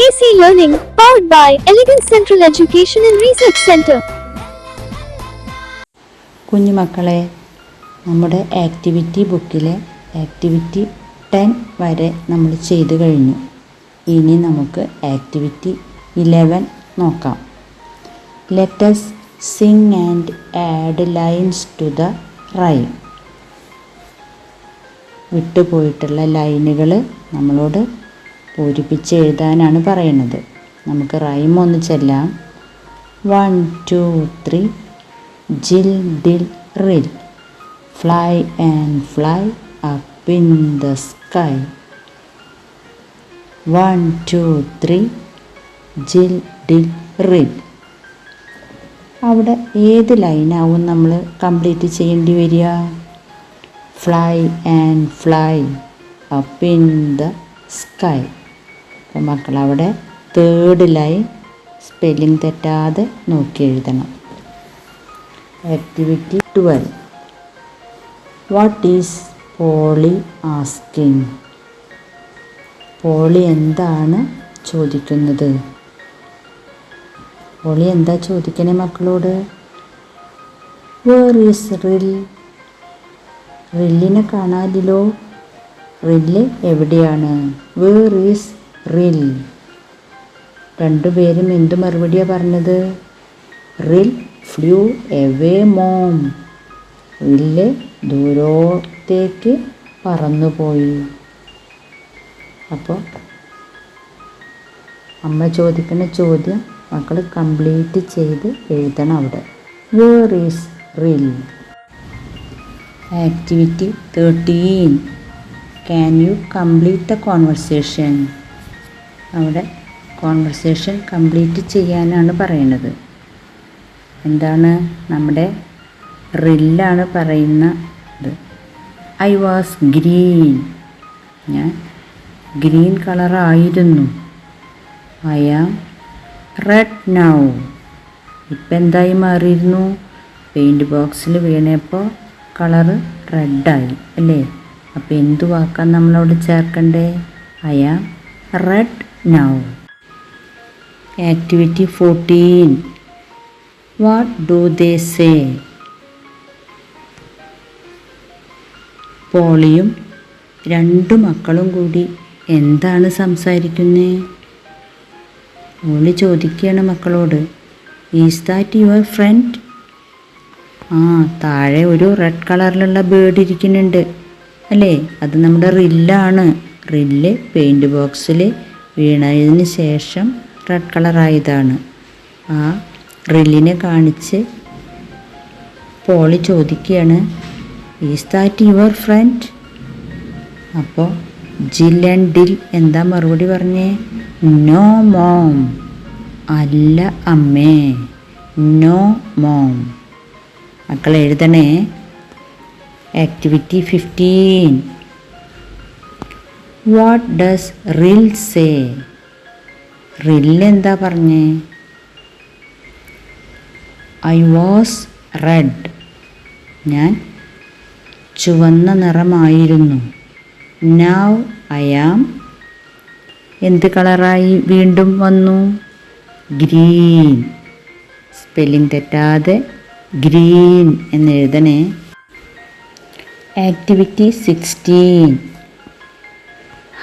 AC Learning, powered by Elegant Central Education and Research Center. കുഞ്ഞുമക്കളെ, നമ്മുടെ activity ബുക്കിലെ activity 10 വരെ നമ്മൾ ചെയ്തു കഴിഞ്ഞു. ഇനി നമുക്ക് ആക്ടിവിറ്റി 11 നോക്കാം. Let us sing and add lines to the rhyme. വിട്ടുപോയിട്ടുള്ള ലൈനുകൾ നമ്മളോട് പൂരിപ്പിച്ച് എഴുതാനാണ് പറയുന്നത്. നമുക്ക് റൈം ഒന്ന് ചെല്ലാം. 1 2 3 ജിൽ ഡിൽ റിൽ fly and fly up in the sky. 1 2 3 ജിൽ ഡിൽ റിൽ. അവിടെ ഏത് ലൈനാവും നമ്മൾ കംപ്ലീറ്റ് ചെയ്യേണ്ടി വരിക? Fly and fly up in the sky. അപ്പോൾ മക്കളവിടെ തേർഡ് ലൈൻ സ്പെല്ലിംഗ് തെറ്റാതെ നോക്കി എഴുതണം. Activity 12. What is Polly asking? Polly എന്താണ് ചോദിക്കുന്നത്? പോളി എന്താ ചോദിക്കണേ മക്കളോട്? വേർ ഈസ് റിൽ? റില്ലിനെ കാണാനില്ലോ. റില്ല് എവിടെയാണ്? വേർ ഈസ് റിൽ? രണ്ടുപേരും എന്ത് മറുപടിയാണ് പറഞ്ഞത്? റിൽ ഫ്ലൂ എവേ മോം. റില്ല് ദൂരത്തേക്ക് പറന്നുപോയി. അപ്പോൾ അമ്മ ചോദിക്കുന്ന ചോദ്യം മക്കൾ കംപ്ലീറ്റ് ചെയ്ത് എഴുതണം അവിടെ. Where is Rill? Activity 13. Can you complete the conversation? അവിടെ കോൺവെർസേഷൻ കംപ്ലീറ്റ് ചെയ്യാനാണ് പറയുന്നത്. എന്താണ്? നമ്മുടെ റില്ലാണ് പറയുന്നത്. I was green. ഞാൻ ഗ്രീൻ കളറായിരുന്നു. I am red now. ഇപ്പം എന്തായി മാറിയിരുന്നു? പെയിൻറ്റ് ബോക്സിൽ വീണപ്പോൾ കളറ് റെഡായി അല്ലേ? അപ്പോൾ എന്ത് വാക്കാൻ നമ്മളവിടെ ചേർക്കണ്ടേ? I am red now. Activity 14. What do they say? പോളിയും രണ്ടു മക്കളും കൂടി എന്താണ് സംസാരിക്കുന്നത്? പോളി ചോദിക്കുകയാണ് മക്കളോട്, ഈസ് ദാറ്റ് യുവർ ഫ്രണ്ട്? താഴെ ഒരു റെഡ് കളറിലുള്ള ബേർഡ് ഇരിക്കുന്നുണ്ട് അല്ലേ? അത് നമ്മുടെ റില്ലാണ്. റില്ല് പെയിൻറ്റ് ബോക്സിൽ വീണതിന് ശേഷം റെഡ് കളറായതാണ്. ആ റില്ലിനെ കാണിച്ച് പോളി ചോദിക്കുകയാണ്, ഈസ് ദാറ്റ് യുവർ ഫ്രണ്ട്? അപ്പോൾ ജിൽ ആൻഡ് ഡിൽ എന്താ മറുപടി പറഞ്ഞേ? No mom. അല്ല അമ്മേ. No mom. മക്കൾ എഴുതണേ. Activity 15. What does Rill say? Rill എന്താ പറഞ്ഞേ? I was red. ഞാൻ ചുവന്ന നിറമായിരുന്നു. നൗ ഐ ആം എന്ത് കളറായി വീണ്ടും വന്നു? ഗ്രീൻ. സ്പെല്ലിംഗ് തെറ്റാതെ ഗ്രീൻ എന്നെഴുതണേ. Activity 16.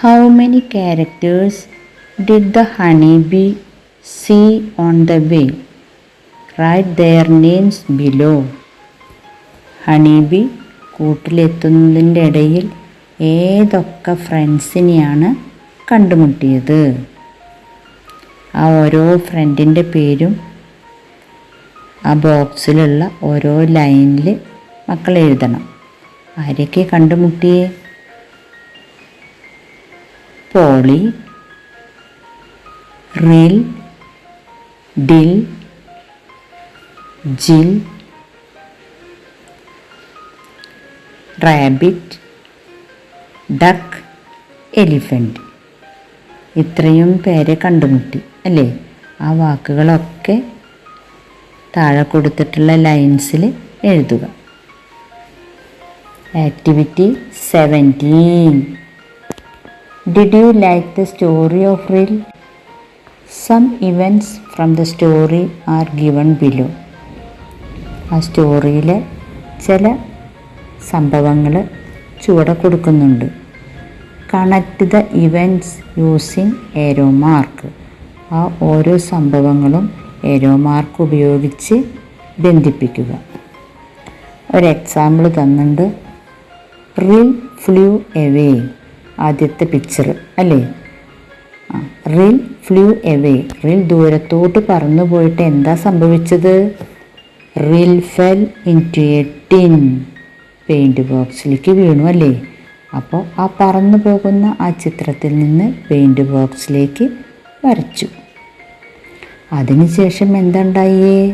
How many characters did the honey bee see on the way? Write their names below. Honey bee കൂട്ടിലെത്തുന്നതിൻ്റെ ഇടയിൽ ഏതൊക്കെ ഫ്രണ്ട്സിനെയാണ് കണ്ടുമുട്ടിയത്? ആ ഓരോ ഫ്രണ്ടിൻ്റെ പേരും ആ ബോക്സിലുള്ള ഓരോ ലൈനിൽ മക്കൾ എഴുതണം. ആരൊക്കെ കണ്ടുമുട്ടിയേ? പോളി, റിൽ, ഡിൽ, ജിൽ, റാബിറ്റ്, ഡക്ക്, എലിഫൻറ്റ്. ഇത്രയും പേരെ കണ്ടുമുട്ടി അല്ലേ? ആ വാക്കുകളൊക്കെ താഴെ കൊടുത്തിട്ടുള്ള ലൈൻസിൽ എഴുതുക. Activity 17. Did you like the story of Rill? Some events from the story are given below. ആ സ്റ്റോറിയിലെ ചില സംഭവങ്ങൾ ചുവടെ കൊടുക്കുന്നുണ്ട്. Connect the events using arrow mark. ആ ഓരോ സംഭവങ്ങളും ഏരോ മാർക്ക് ഉപയോഗിച്ച് ബന്ധിപ്പിക്കുക. ഒരു എക്സാമ്പിൾ തന്നിട്ടുണ്ട്. റിൽ ഫ്ലൂ എവേ. ആദ്യത്തെ പിക്ചർ അല്ലേ? റിൽ ഫ്ലൂ എവേ. റിൽ ദൂരത്തോട്ട് പറന്നു പോയിട്ട് എന്താ സംഭവിച്ചത്? Rill fell into a tin. Paint ബോക്സിലേക്ക് വീണു അല്ലേ? അപ്പോൾ ആ പറന്നു പോകുന്ന ആ ചിത്രത്തിൽ നിന്ന് പെയിൻറ് ബോക്സിലേക്ക് വരച്ചു. അതിനുശേഷം എന്തുണ്ടായേ?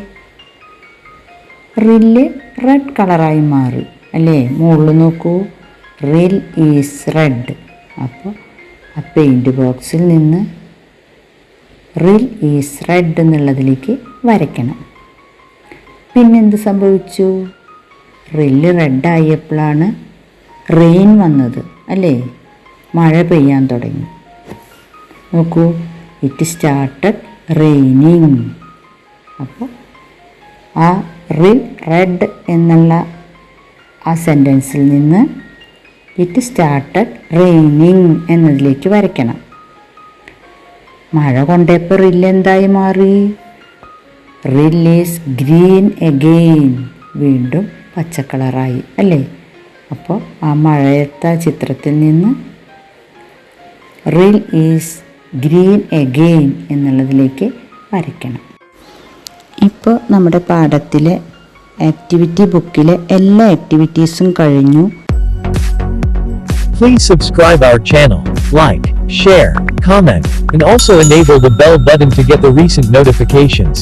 റില്ല് റെഡ് കളറായി മാറി അല്ലേ? മുകളിൽ നോക്കൂ, റിൽ ഈസ് റെഡ്. അപ്പോൾ ആ പെയിൻറ് ബോക്സിൽ നിന്ന് റിൽ ഈസ് റെഡ് എന്നുള്ളതിലേക്ക് വരയ്ക്കണം. പിന്നെന്ത് സംഭവിച്ചു? റില്ല് റെഡായപ്പോഴാണ് റെയിൻ വന്നത് അല്ലേ? മഴ പെയ്യാൻ തുടങ്ങി. നോക്കൂ, ഇറ്റ് സ്റ്റാർട്ടഡ് റെയിനിങ്. അപ്പോൾ ആ റിൽ റെഡ് എന്നുള്ള ആ സെൻറ്റൻസിൽ നിന്ന് ഇറ്റ് സ്റ്റാർട്ടഡ് റെയിനിങ് എന്നതിലേക്ക് വരയ്ക്കണം. മഴ കൊണ്ടപ്പോൾ റിൽ എന്തായി മാറി? റിൽ ഈസ് ഗ്രീൻ എഗെയിൻ. വീണ്ടും പച്ചക്കളറായി അല്ലേ? അപ്പോൾ ആ മഴയത്തെ ചിത്രത്തിൽ നിന്ന് റിൽ ഈസ് ഗ്രീൻ എഗെയിൻ എന്നുള്ളതിലേക്ക് വരയ്ക്കണം. ഇപ്പോൾ നമ്മുടെ പാഠത്തിലെ ആക്ടിവിറ്റി ബുക്കിലെ എല്ലാ ആക്ടിവിറ്റീസും കഴിഞ്ഞു. Please subscribe our channel, like, share, comment, and also enable the bell button to get the recent notifications.